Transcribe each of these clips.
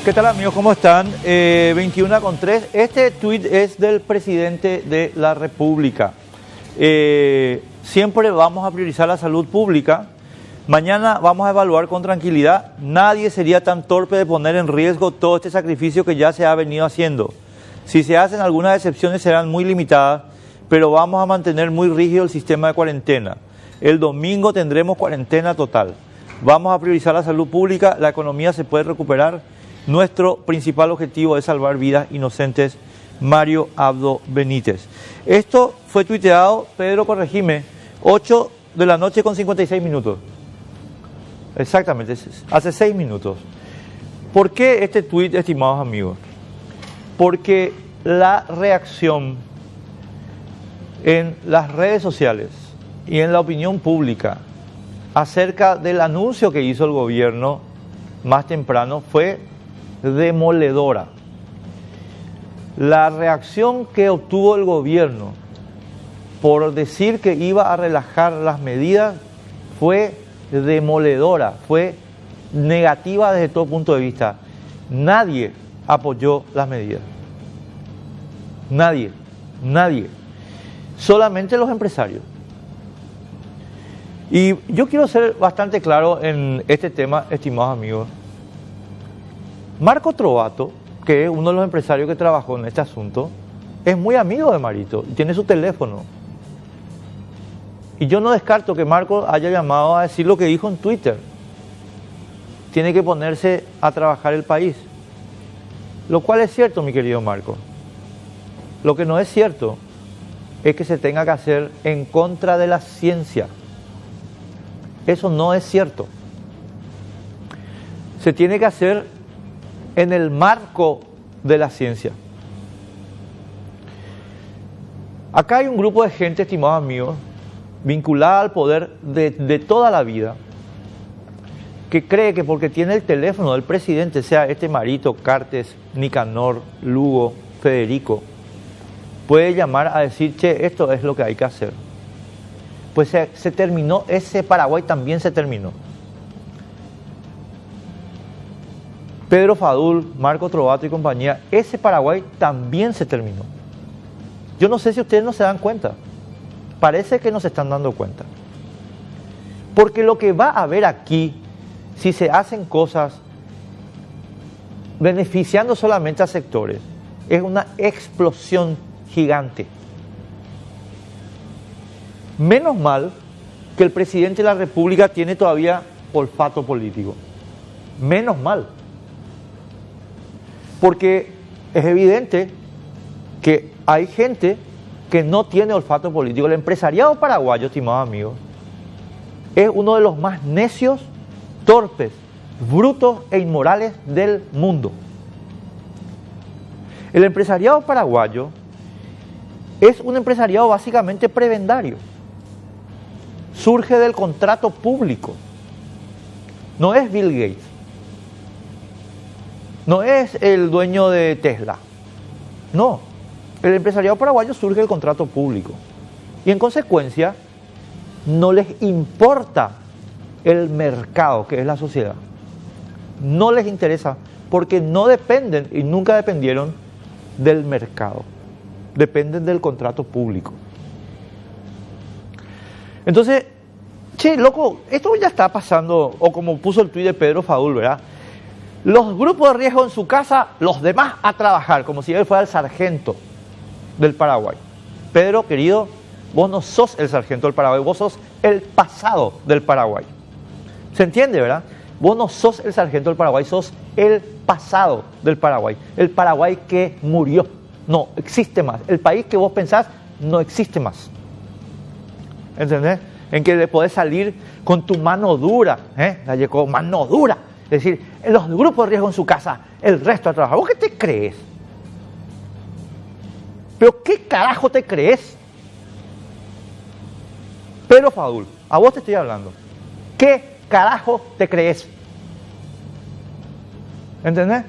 ¿Qué tal, amigos? ¿Cómo están? 21:03. Este tuit es del presidente de la República. Siempre vamos a priorizar la salud pública. Mañana vamos a evaluar con tranquilidad. Nadie sería tan torpe de poner en riesgo todo este sacrificio que ya se ha venido haciendo. Si se hacen algunas excepciones serán muy limitadas, pero vamos a mantener muy rígido el sistema de cuarentena. El domingo tendremos cuarentena total. Vamos a priorizar la salud pública, la economía se puede recuperar. Nuestro principal objetivo es salvar vidas inocentes. Mario Abdo Benítez. Esto fue tuiteado, Pedro, corregime, 8:56 Exactamente, hace 6 minutos. ¿Por qué este tuit, estimados amigos? Porque la reacción en las redes sociales y en la opinión pública acerca del anuncio que hizo el gobierno más temprano fue demoledora. La reacción que obtuvo el gobierno por decir que iba a relajar las medidas fue demoledora, fue negativa desde todo punto de vista. Nadie apoyó las medidas. Nadie. Solamente los empresarios. Y yo quiero ser bastante claro en este tema, estimados amigos. Marco Trovato, que es uno de los empresarios que trabajó en este asunto, es muy amigo de Marito y tiene su teléfono. Y yo no descarto que Marco haya llamado a decir lo que dijo en Twitter. Tiene que ponerse a trabajar el país. Lo cual es cierto, mi querido Marco. Lo que no es cierto es que se tenga que hacer en contra de la ciencia. Eso no es cierto. Se tiene que hacer en el marco de la ciencia. Acá hay un grupo de gente, estimados amigos, vinculada al poder de toda la vida, que cree que porque tiene el teléfono del presidente, sea este Marito, Cartes, Nicanor, Lugo, Federico, puede llamar a decir, che, esto es lo que hay que hacer. Pues se terminó, ese Paraguay también se terminó. Pedro Fadul, Marco Trovato y compañía, ese Paraguay también se terminó. Yo no sé si ustedes no se dan cuenta. Parece que no se están dando cuenta. Porque lo que va a haber aquí, si se hacen cosas beneficiando solamente a sectores, es una explosión gigante. Menos mal que el presidente de la República tiene todavía olfato político. Menos mal. Porque es evidente que hay gente que no tiene olfato político. El empresariado paraguayo, estimados amigos, es uno de los más necios, torpes, brutos e inmorales del mundo. El empresariado paraguayo es un empresariado básicamente prebendario. Surge del contrato público. No es Bill Gates. No es el dueño de Tesla. No. El empresariado paraguayo surge del contrato público. Y en consecuencia, no les importa el mercado, que es la sociedad. No les interesa, porque no dependen y nunca dependieron del mercado. Dependen del contrato público. Entonces, che, loco, esto ya está pasando, o como puso el tuit de Pedro Fadul, ¿verdad? Los grupos de riesgo en su casa, los demás a trabajar, como si él fuera el sargento del Paraguay. Pedro, querido, vos no sos el sargento del Paraguay, vos sos el pasado del Paraguay. ¿Se entiende, verdad? Vos no sos el sargento del Paraguay, sos el pasado del Paraguay. El Paraguay que murió, no existe más. El país que vos pensás no existe más. ¿Entendés? En que le podés salir con tu mano dura, la llegó mano dura. Es decir, en los grupos de riesgo en su casa, el resto a trabajar. ¿Vos qué te crees? ¿Pero qué carajo te crees? Pedro Fadul, a vos te estoy hablando. ¿Qué carajo te crees? ¿Entendés?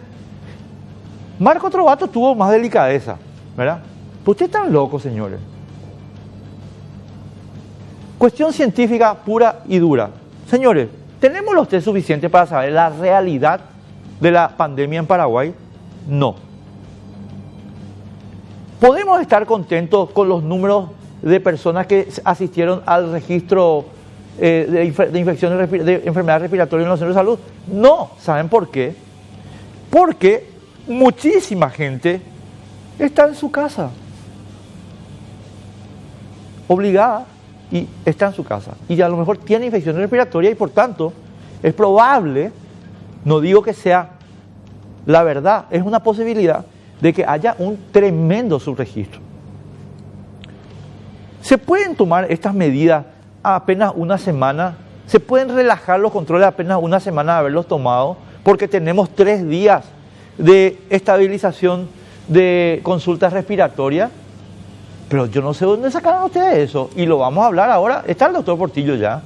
Marco Trovato tuvo más delicadeza, ¿verdad? Pero ustedes están locos, señores. Cuestión científica pura y dura. Señores, ¿tenemos los test suficientes para saber la realidad de la pandemia en Paraguay? No. ¿Podemos estar contentos con los números de personas que asistieron al registro de infecciones de enfermedades respiratorias en los centros de salud? No. ¿Saben por qué? Porque muchísima gente está en su casa, obligada, y está en su casa. Y a lo mejor tiene infecciones respiratorias y por tanto es probable, no digo que sea la verdad, es una posibilidad de que haya un tremendo subregistro. ¿Se pueden tomar estas medidas a apenas una semana? ¿Se pueden relajar los controles a apenas una semana de haberlos tomado? Porque tenemos 3 días de estabilización de consultas respiratorias. Pero yo no sé dónde sacaron ustedes eso. Y lo vamos a hablar ahora. Está el doctor Portillo ya.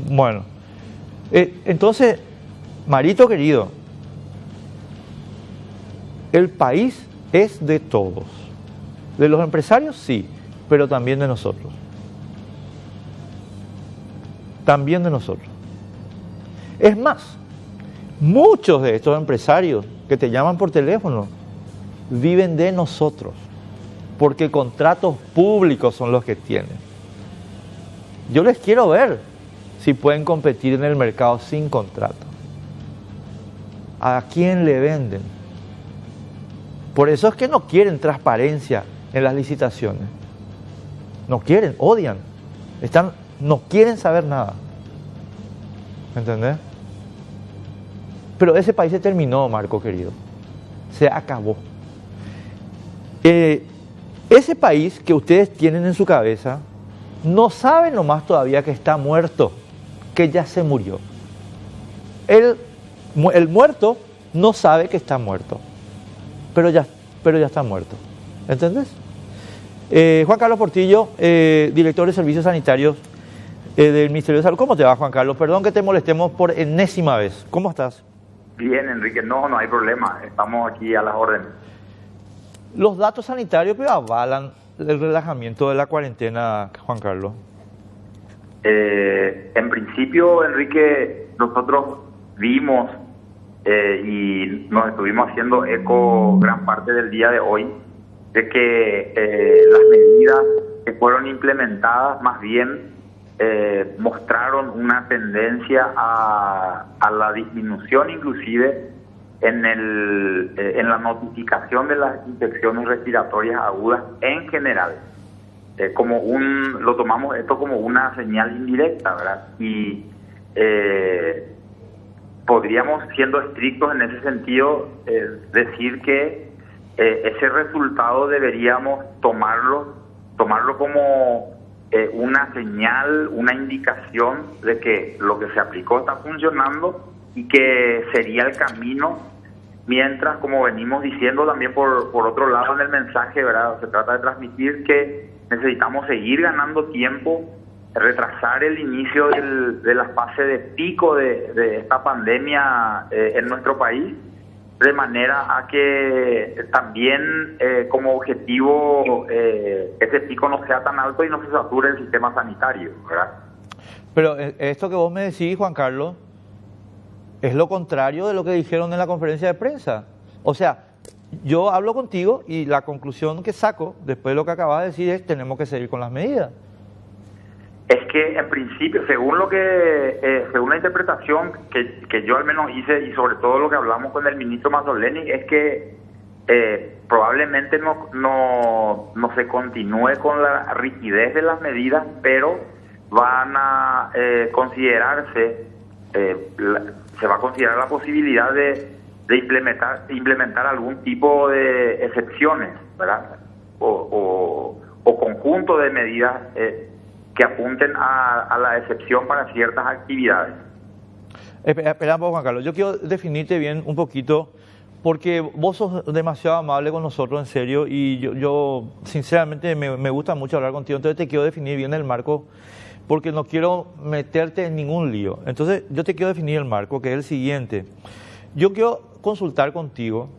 Bueno. Entonces, Marito querido, el país es de todos. De los empresarios, sí, pero también de nosotros. También de nosotros. Es más, muchos de estos empresarios que te llaman por teléfono viven de nosotros, porque contratos públicos son los que tienen. Yo les quiero ver si pueden competir en el mercado sin contrato. ¿A quién le venden? Por eso es que no quieren transparencia en las licitaciones. No quieren, odian. No quieren saber nada. ¿Entendés? Pero ese país se terminó, Marco querido. Se acabó. Ese país que ustedes tienen en su cabeza no saben nomás todavía que está muerto, que ya se murió. El muerto no sabe que está muerto, pero ya está muerto. ¿Entendés? Juan Carlos Portillo, director de Servicios Sanitarios del Ministerio de Salud. ¿Cómo te va, Juan Carlos? Perdón que te molestemos por enésima vez. ¿Cómo estás? Bien, Enrique. No hay problema. Estamos aquí a las órdenes. Los datos sanitarios avalan el relajamiento de la cuarentena, Juan Carlos. En principio, Enrique, nosotros vimos y nos estuvimos haciendo eco gran parte del día de hoy de que las medidas que fueron implementadas más bien mostraron una tendencia a la disminución inclusive en la notificación de las infecciones respiratorias agudas en general. Lo tomamos esto como una señal indirecta, ¿verdad? Y podríamos, siendo estrictos en ese sentido, decir que ese resultado deberíamos tomarlo como una señal, una indicación de que lo que se aplicó está funcionando y que sería el camino, mientras, como venimos diciendo también por otro lado en el mensaje, ¿verdad? Se trata de transmitir que necesitamos seguir ganando tiempo, retrasar el inicio de la fase de pico de esta pandemia en nuestro país, de manera a que también como objetivo ese pico no sea tan alto y no se sature el sistema sanitario, ¿verdad? Pero esto que vos me decís, Juan Carlos, es lo contrario de lo que dijeron en la conferencia de prensa. O sea, yo hablo contigo y la conclusión que saco después de lo que acabas de decir es: tenemos que seguir con las medidas. Es que en principio, según la interpretación que yo al menos hice, y sobre todo lo que hablamos con el ministro Mazzoleni, es que probablemente no se continúe con la rigidez de las medidas, pero van a se va a considerar la posibilidad de implementar algún tipo de excepciones, ¿verdad? O conjunto de medidas que apunten a la excepción para ciertas actividades. Espera un poco, Juan Carlos. Yo quiero definirte bien un poquito, porque vos sos demasiado amable con nosotros, en serio, y yo sinceramente me gusta mucho hablar contigo, entonces te quiero definir bien el marco, porque no quiero meterte en ningún lío. Entonces yo te quiero definir el marco, que es el siguiente. Yo quiero consultar contigo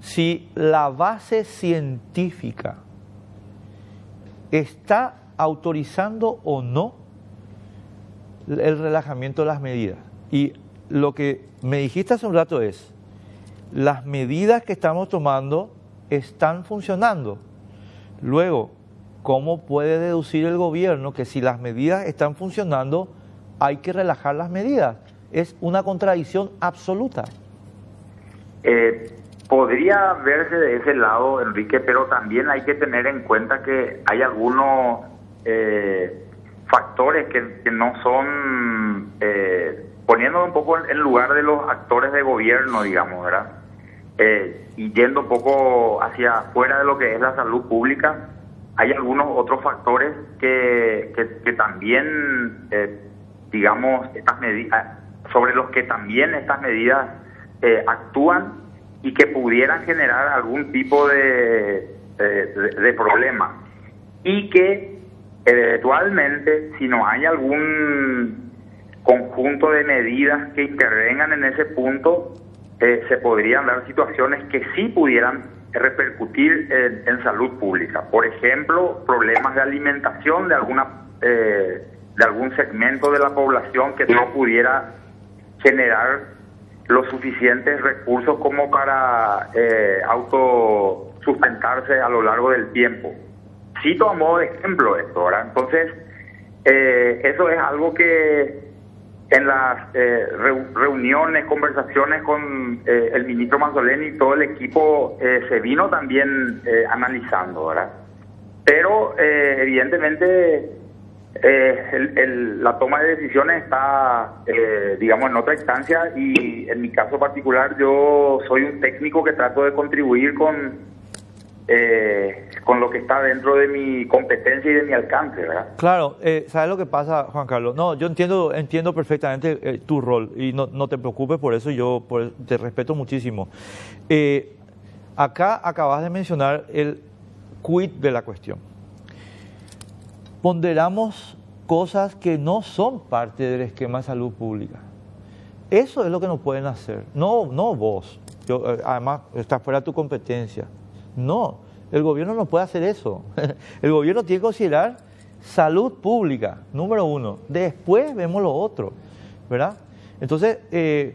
si la base científica está autorizando o no el relajamiento de las medidas. Y lo que me dijiste hace un rato las medidas que estamos tomando están funcionando. Luego, ¿cómo puede deducir el gobierno que si las medidas están funcionando hay que relajar las medidas? Es una contradicción absoluta. Podría verse de ese lado, Enrique, pero también hay que tener en cuenta que hay algunos factores que no son, poniéndolo un poco en lugar de los actores de gobierno, digamos, ¿verdad? Y yendo un poco hacia afuera de lo que es la salud pública, hay algunos otros factores que también, digamos, estas medidas, sobre los que también estas medidas actúan y que pudieran generar algún tipo de problema. Y que eventualmente, si no hay algún conjunto de medidas que intervengan en ese punto, se podrían dar situaciones que sí pudieran repercutir en salud pública. Por ejemplo, problemas de alimentación de algún segmento de la población que no pudiera generar los suficientes recursos como para autosustentarse a lo largo del tiempo. Cito a modo de ejemplo esto, ¿verdad? Entonces, eso es algo que en las reuniones, conversaciones con el ministro Mazzoleni y todo el equipo se vino también analizando, ¿verdad? Pero evidentemente la toma de decisiones está, digamos, en otra instancia, y en mi caso particular yo soy un técnico que trato de contribuir con lo que está dentro de mi competencia y de mi alcance, ¿verdad? Claro, ¿sabes lo que pasa, Juan Carlos? No, yo entiendo perfectamente tu rol y no te preocupes por eso, te respeto muchísimo. Acá acabas de mencionar el quid de la cuestión. Ponderamos cosas que no son parte del esquema de salud pública. Eso es lo que nos pueden hacer, no vos. Además, está fuera de tu competencia. No, el gobierno no puede hacer eso. El gobierno tiene que considerar salud pública, número uno. Después vemos lo otro, ¿verdad? Entonces,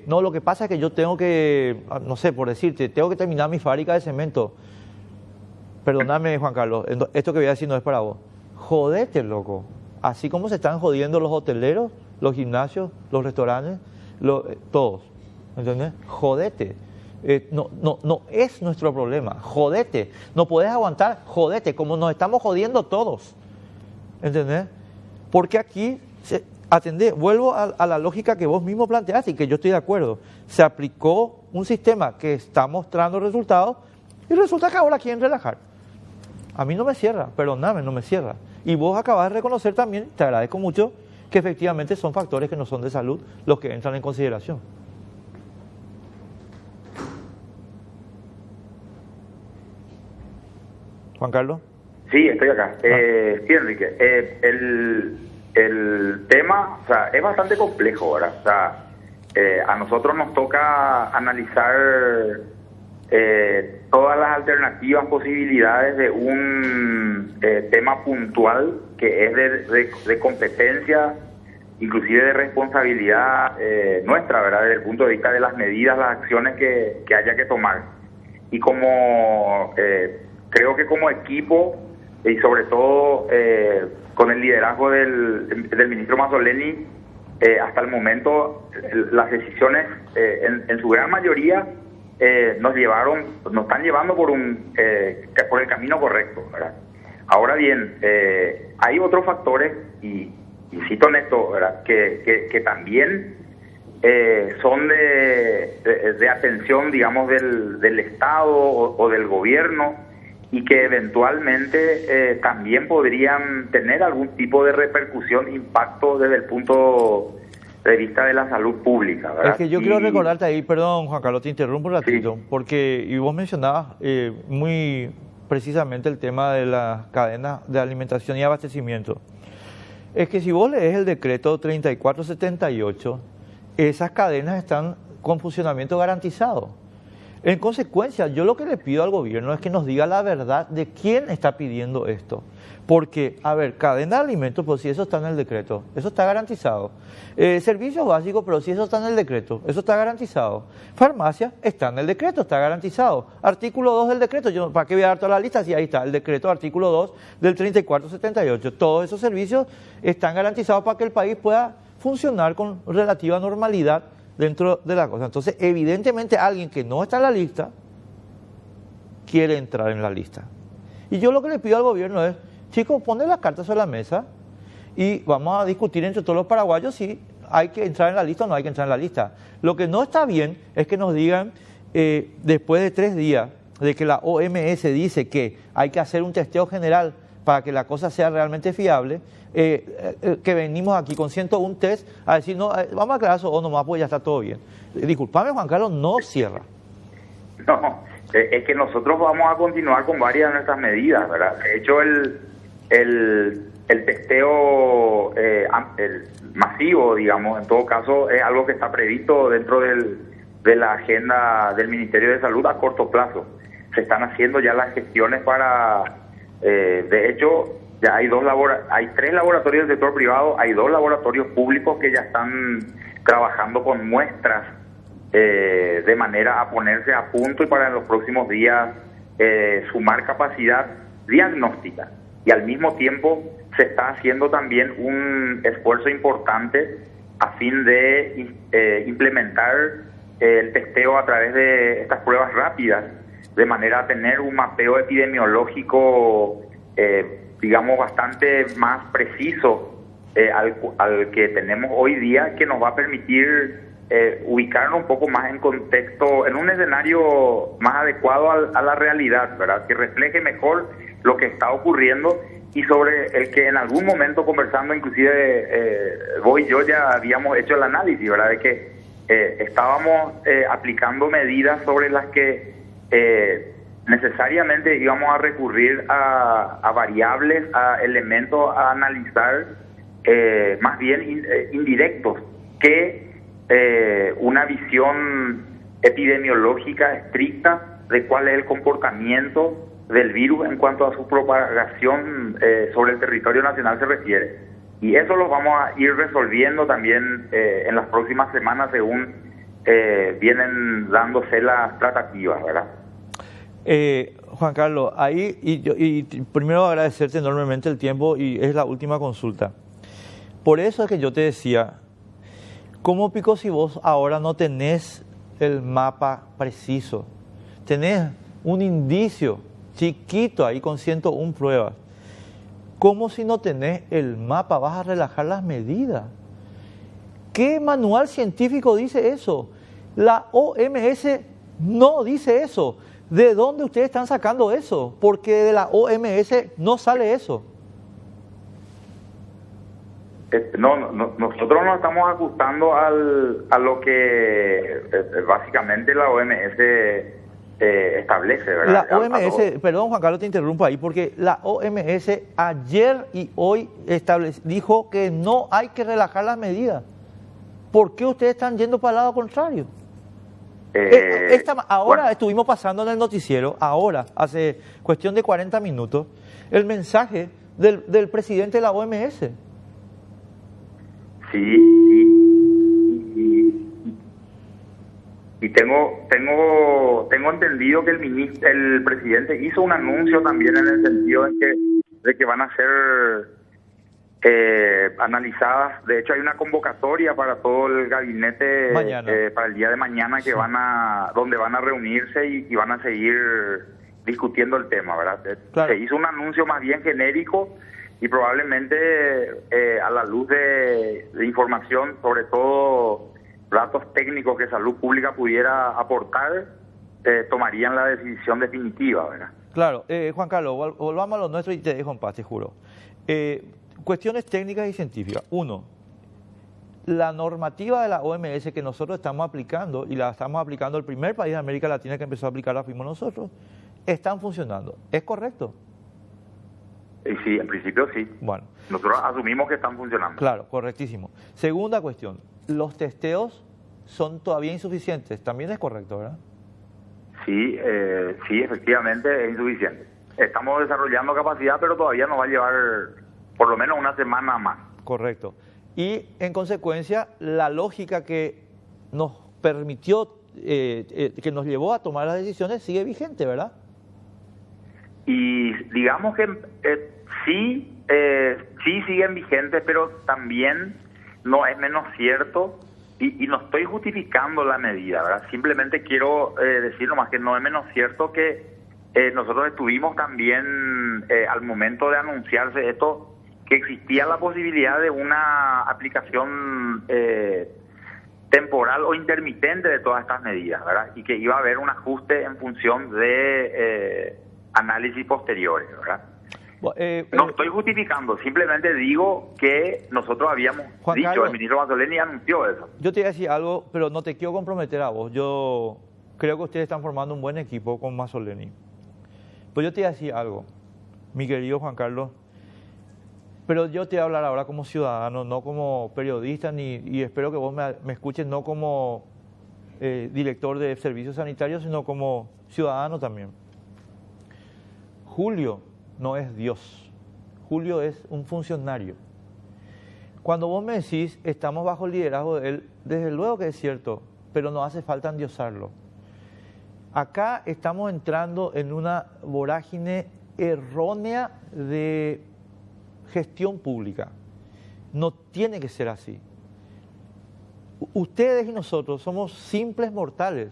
no, lo que pasa es que yo tengo que, no sé, por decirte, tengo que terminar mi fábrica de cemento. Perdóname, Juan Carlos, esto que voy a decir no es para vos. Jodete, loco. Así como se están jodiendo los hoteleros, los gimnasios, los restaurantes, todos. ¿Entendés? Jodete. No es nuestro problema. Jodete. No podés aguantar, jodete, como nos estamos jodiendo todos. ¿Entendés? Porque aquí, vuelvo a la lógica que vos mismo planteaste y que yo estoy de acuerdo. Se aplicó un sistema que está mostrando resultados y resulta que ahora quieren relajar. A mí no me cierra, perdóname, no me cierra. Y vos acabas de reconocer también, te agradezco mucho, que efectivamente son factores que no son de salud los que entran en consideración. Juan Carlos. Sí, estoy acá. Sí, Enrique. El tema, o sea, es bastante complejo, ¿verdad? O sea, a nosotros nos toca analizar todas las alternativas, posibilidades de un tema puntual que es de competencia, inclusive de responsabilidad nuestra, ¿verdad? Desde el punto de vista de las medidas, las acciones que haya que tomar. Y como creo que como equipo, y sobre todo con el liderazgo del ministro Mazzoleni, hasta el momento las decisiones en su gran mayoría nos están llevando por el camino correcto, ¿verdad? Ahora bien, hay otros factores, y cito en esto, ¿verdad?, que también son de atención, digamos, del Estado o del gobierno, y que eventualmente también podrían tener algún tipo de repercusión, impacto desde el punto de vista de la salud pública, ¿verdad? Es que yo quiero recordarte ahí, perdón, Juan Carlos, te interrumpo un ratito, sí, porque y vos mencionabas muy precisamente el tema de las cadenas de alimentación y abastecimiento. Es que si vos lees el decreto 3478, esas cadenas están con funcionamiento garantizado. En consecuencia, yo lo que le pido al gobierno es que nos diga la verdad de quién está pidiendo esto. Porque, a ver, cadena de alimentos, pues si eso está en el decreto, eso está garantizado. Servicios básicos, pero si eso está en el decreto, eso está garantizado. Farmacia, está en el decreto, está garantizado. Artículo 2 del decreto, yo ¿para qué voy a dar toda la lista? Si ahí está el decreto, artículo 2 del 3478. Todos esos servicios están garantizados para que el país pueda funcionar con relativa normalidad dentro de la cosa. Entonces, evidentemente, alguien que no está en la lista quiere entrar en la lista. Y yo lo que le pido al gobierno es, chicos, ponle las cartas sobre la mesa y vamos a discutir entre todos los paraguayos si hay que entrar en la lista o no hay que entrar en la lista. Lo que no está bien es que nos digan, después de 3 días, de que la OMS dice que hay que hacer un testeo general para que la cosa sea realmente fiable, que venimos aquí con 101 test a decir, no, vamos a aclarar eso o nomás, pues ya está todo bien. Disculpame, Juan Carlos, no cierra. No, es que nosotros vamos a continuar con varias de nuestras medidas, ¿verdad? De hecho, el testeo el masivo, digamos, en todo caso, es algo que está previsto dentro de la agenda del Ministerio de Salud a corto plazo. Se están haciendo ya las gestiones para, de hecho, ya hay 3 laboratorios del sector privado, hay 2 laboratorios públicos que ya están trabajando con muestras de manera a ponerse a punto y para en los próximos días sumar capacidad diagnóstica. Y al mismo tiempo se está haciendo también un esfuerzo importante a fin de implementar el testeo a través de estas pruebas rápidas, de manera a tener un mapeo epidemiológico digamos, bastante más preciso al que tenemos hoy día, que nos va a permitir ubicarnos un poco más en contexto, en un escenario más adecuado a la realidad, ¿verdad? Que refleje mejor lo que está ocurriendo y sobre el que en algún momento conversando, inclusive vos y yo ya habíamos hecho el análisis, ¿verdad? De que estábamos aplicando medidas sobre las que necesariamente íbamos a recurrir a variables, a elementos a analizar más bien indirectos que una visión epidemiológica estricta de cuál es el comportamiento del virus en cuanto a su propagación sobre el territorio nacional se refiere. Y eso lo vamos a ir resolviendo también en las próximas semanas según vienen dándose las tratativas, ¿verdad? Juan Carlos, ahí y primero agradecerte enormemente el tiempo y es la última consulta. Por eso es que yo te decía, ¿cómo pico si vos ahora no tenés el mapa preciso? Tenés un indicio chiquito ahí con 101 pruebas. ¿Cómo si no tenés el mapa vas a relajar las medidas? ¿Qué manual científico dice eso? La OMS no dice eso. ¿De dónde ustedes están sacando eso? Porque de la OMS no sale eso. Nosotros nos estamos ajustando a lo que básicamente la OMS establece, ¿verdad? La OMS, perdón Juan Carlos, te interrumpo ahí, porque la OMS ayer y hoy dijo que no hay que relajar las medidas. ¿Por qué ustedes están yendo para el lado contrario? Ahora estuvimos pasando en el noticiero, ahora, hace cuestión de 40 minutos, el mensaje del presidente de la OMS. Sí, y tengo entendido que el presidente hizo un anuncio también en el sentido de que van a ser analizadas. De hecho, hay una convocatoria para todo el gabinete para el día de mañana que donde van a reunirse y van a seguir discutiendo el tema, ¿verdad? Claro. Se hizo un anuncio más bien genérico y probablemente a la luz de información, sobre todo datos técnicos que Salud Pública pudiera aportar, tomarían la decisión definitiva, ¿verdad? Claro, Juan Carlos, volvamos a lo nuestro y te dejo en paz, te juro. Cuestiones técnicas y científicas. 1, la normativa de la OMS que nosotros estamos aplicando, y la estamos aplicando, el primer país de América Latina que empezó a aplicarla fuimos nosotros, están funcionando. ¿Es correcto? Sí, en principio sí. Bueno. Nosotros asumimos que están funcionando. Claro, correctísimo. Segunda cuestión, los testeos son todavía insuficientes. También es correcto, ¿verdad? Sí, efectivamente es insuficiente. Estamos desarrollando capacidad, pero todavía nos va a llevar por lo menos una semana más. Correcto. Y en consecuencia, la lógica que nos permitió, que nos llevó a tomar las decisiones sigue vigente, ¿verdad? Y digamos que sí siguen vigentes, pero también no es menos cierto, y no estoy justificando la medida, ¿verdad? Simplemente quiero decir nomás que no es menos cierto que nosotros estuvimos también, al momento de anunciarse esto, que existía la posibilidad de una aplicación temporal o intermitente de todas estas medidas, ¿verdad? Y que iba a haber un ajuste en función de análisis posteriores, ¿verdad? No estoy justificando, simplemente digo que nosotros habíamos Juan Carlos, el ministro Mazzoleni anunció eso. Yo te voy a decir algo, pero no te quiero comprometer a vos. Yo creo que ustedes están formando un buen equipo con Mazzoleni. Pues yo te voy a decir algo, mi querido Juan Carlos, pero yo te voy a hablar ahora como ciudadano, no como periodista, y espero que vos me escuches no como director de servicios sanitarios, sino como ciudadano también. Julio no es Dios, Julio es un funcionario. Cuando vos me decís, estamos bajo el liderazgo de él, desde luego que es cierto, pero no hace falta endiosarlo. Acá estamos entrando en una vorágine errónea de gestión pública. No tiene que ser así. Ustedes y nosotros somos simples mortales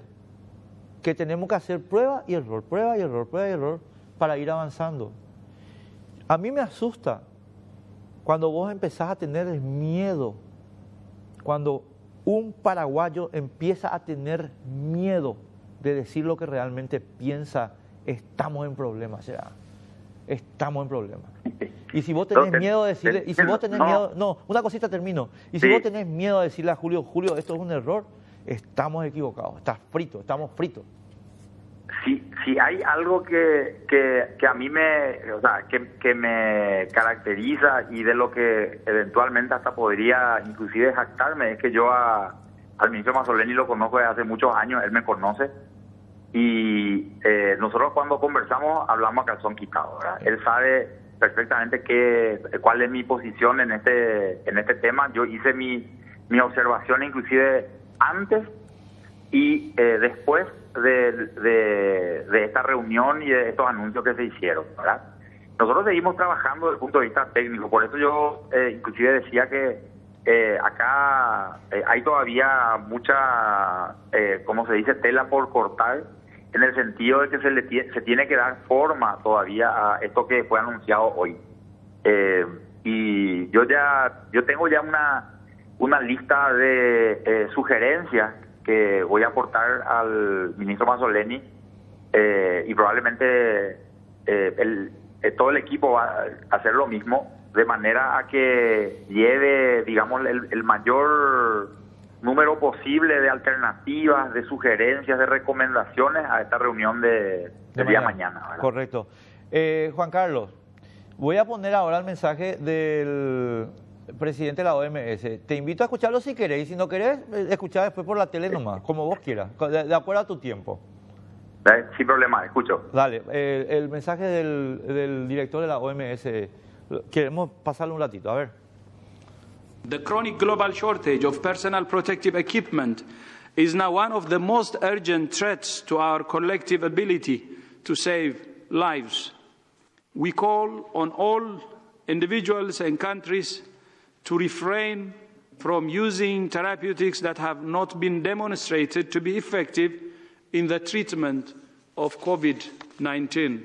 que tenemos que hacer prueba y error, prueba y error, prueba y error para ir avanzando. A mí me asusta cuando vos empezás a tener miedo, cuando un paraguayo empieza a tener miedo de decir lo que realmente piensa. Estamos en problemas, ¿será? Estamos en problemas. Y si vos tenés miedo de decirle, y si vos tenés miedo, no, una cosita termino. Y si vos tenés miedo de decirle a Julio, esto es un error, estamos equivocados, estás frito, estamos fritos. Si hay algo que a mí que me caracteriza y de lo que eventualmente hasta podría inclusive jactarme, es que yo al ministro Mazzoleni lo conozco desde hace muchos años, él me conoce, y nosotros cuando conversamos hablamos a calzón quitado, ¿verdad? Él sabe perfectamente cuál es mi posición en este tema. Yo hice mi observación inclusive antes y después de esta reunión y de estos anuncios que se hicieron, ¿verdad? Nosotros seguimos trabajando desde el punto de vista técnico, por eso yo inclusive decía que acá hay todavía mucha, como se dice, tela por cortar, en el sentido de que se tiene que dar forma todavía a esto que fue anunciado hoy. Y yo tengo ya una lista de sugerencias que voy a aportar al ministro Mazzoleni, y probablemente todo el equipo va a hacer lo mismo, de manera a que lleve, digamos, el mayor número posible de alternativas, de sugerencias, de recomendaciones a esta reunión de día mañana, ¿verdad? Correcto. Juan Carlos, voy a poner ahora el mensaje del presidente de la OMS. Te invito a escucharlo si querés, y si no querés, escuchar después por la tele nomás, como vos quieras, de acuerdo a tu tiempo. Sin problema, escucho. Dale, el mensaje del director de la OMS, queremos pasarle un ratito, a ver. The chronic global shortage of personal protective equipment is now one of the most urgent threats to our collective ability to save lives. We call on all individuals and countries to refrain from using therapeutics that have not been demonstrated to be effective in the treatment of COVID-19.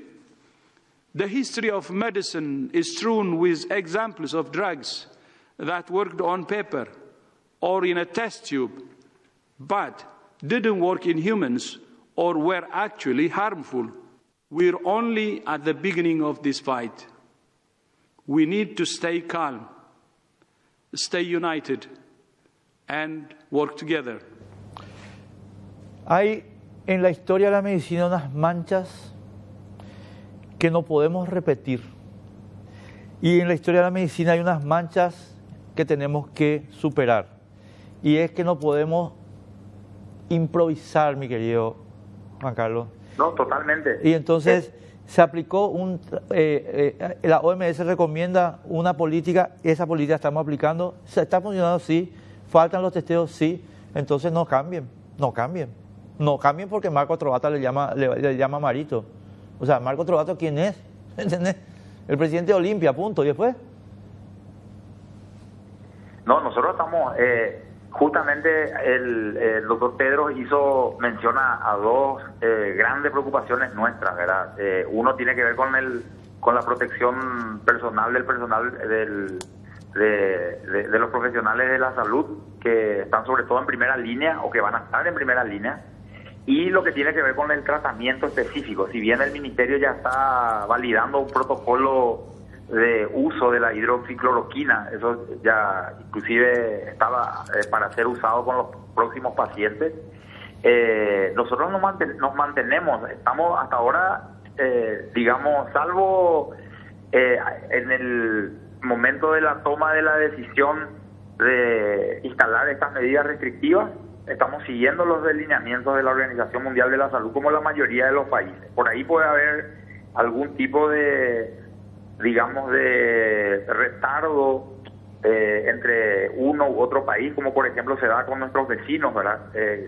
The history of medicine is strewn with examples of drugs that worked on paper or in a test tube, but didn't work in humans or were actually harmful. We're only at the beginning of this fight. We need to stay calm, stay united, and work together. Hay en la historia de la medicina unas manchas que no podemos repetir. Y en la historia de la medicina hay unas manchas que tenemos que superar. Y es que no podemos improvisar, mi querido Juan Carlos. No, totalmente. Y entonces se aplicó la OMS recomienda una política, esa política estamos aplicando, se está funcionando, sí, faltan los testeos, sí, entonces no cambien porque Marco Trovata le llama Marito. O sea, Marco Trovata, ¿quién es? ¿Entendés? El presidente de Olimpia, punto, y después. No, nosotros estamos, justamente el doctor Pedro hizo mención a dos grandes preocupaciones nuestras, ¿verdad? Uno tiene que ver con la protección personal del personal de los profesionales de la salud que están sobre todo en primera línea o que van a estar en primera línea, y lo que tiene que ver con el tratamiento específico. Si bien el ministerio ya está validando un protocolo de uso de la hidroxicloroquina, eso ya inclusive estaba para ser usado con los próximos pacientes, nosotros nos mantenemos, estamos hasta ahora, digamos, salvo en el momento de la toma de la decisión de instalar estas medidas restrictivas, estamos siguiendo los delineamientos de la Organización Mundial de la Salud como la mayoría de los países. Por ahí puede haber algún tipo de, digamos, de retardo entre uno u otro país, como por ejemplo se da con nuestros vecinos, ¿verdad?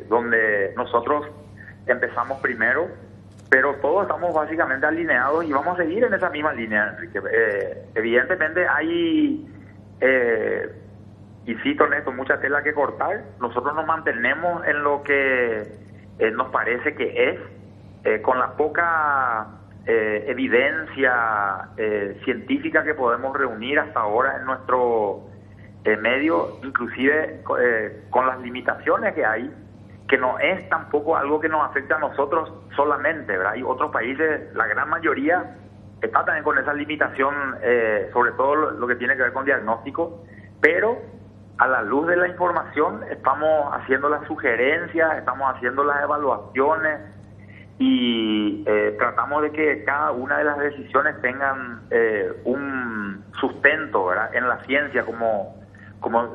Donde nosotros empezamos primero, pero todos estamos básicamente alineados y vamos a seguir en esa misma línea, Enrique. Evidentemente hay, y cito en esto, mucha tela que cortar. Nosotros nos mantenemos en lo que nos parece que es, con la poca evidencia científica que podemos reunir hasta ahora en nuestro medio, inclusive con las limitaciones que hay, que no es tampoco algo que nos afecta a nosotros solamente, ¿verdad? Hay otros países, la gran mayoría está también con esa limitación, sobre todo lo que tiene que ver con diagnóstico, pero a la luz de la información estamos haciendo las sugerencias, estamos haciendo las evaluaciones y tratamos de que cada una de las decisiones tengan un sustento, ¿verdad?, en la ciencia, como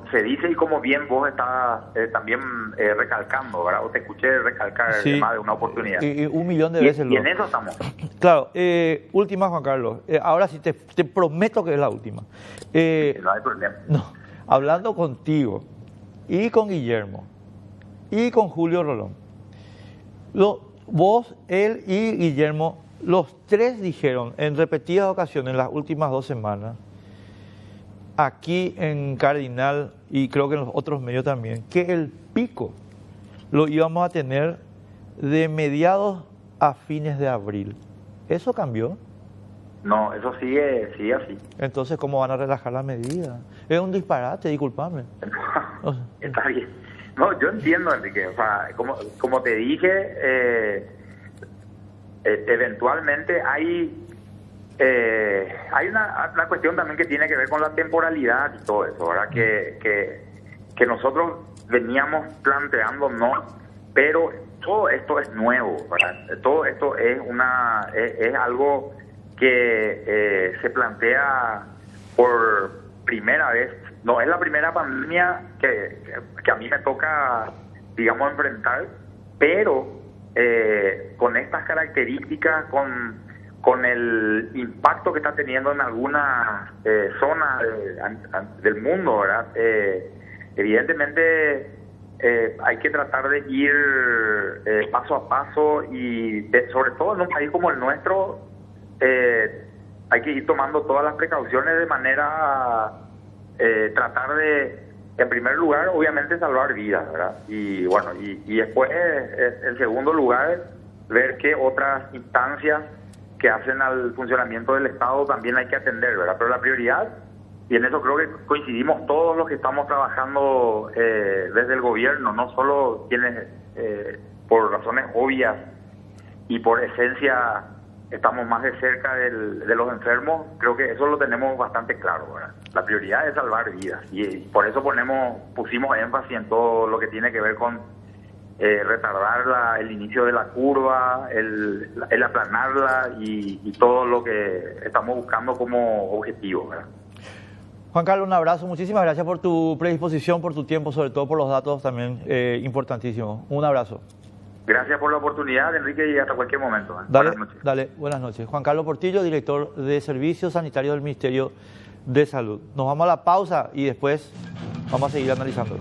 se dice y como bien vos estás también recalcando, ¿verdad? O te escuché recalcar, sí, más de una oportunidad. Y 1.000.000 de veces. Y en eso estamos. Claro. Última, Juan Carlos. Ahora sí te prometo que es la última. No hay problema. No. Hablando contigo y con Guillermo y con Julio Rolón, vos, él y Guillermo, los tres dijeron en repetidas ocasiones en las últimas 2 semanas, aquí en Cardinal y creo que en los otros medios también, que el pico lo íbamos a tener de mediados a fines de abril. ¿Eso cambió? No, eso sigue así. Entonces, ¿cómo van a relajar las medidas? Es un disparate, discúlpame. Está bien. No, yo entiendo, Enrique. O sea, como te dije, eventualmente hay una cuestión también que tiene que ver con la temporalidad y todo eso, ¿verdad? Que nosotros veníamos planteándonos, pero todo esto es nuevo, ¿verdad? Todo esto es algo que se plantea por primera vez. No es la primera pandemia que a mí me toca, digamos, enfrentar, pero con estas características, con el impacto que está teniendo en algunas zonas del mundo, ¿verdad? Evidentemente hay que tratar de ir paso a paso y sobre todo en un país como el nuestro, hay que ir tomando todas las precauciones de manera tratar de, en primer lugar, obviamente salvar vidas, ¿verdad? Y bueno, y después, en segundo lugar, ver qué otras instancias que hacen al funcionamiento del Estado también hay que atender, ¿verdad? Pero la prioridad, y en eso creo que coincidimos todos los que estamos trabajando desde el gobierno, no solo quienes por razones obvias y por esencia estamos más de cerca de los enfermos, creo que eso lo tenemos bastante claro, ¿verdad? La prioridad es salvar vidas y por eso pusimos énfasis en todo lo que tiene que ver con retardar el inicio de la curva, el aplanarla y todo lo que estamos buscando como objetivo, ¿verdad? Juan Carlos, un abrazo, muchísimas gracias por tu predisposición, por tu tiempo, sobre todo por los datos también importantísimos. Un abrazo. Gracias por la oportunidad, Enrique, y hasta cualquier momento. Dale, Buenas noches. dale, buenas noches. Juan Carlos Portillo, director de Servicios Sanitarios del Ministerio de Salud. Nos vamos a la pausa y después vamos a seguir analizando.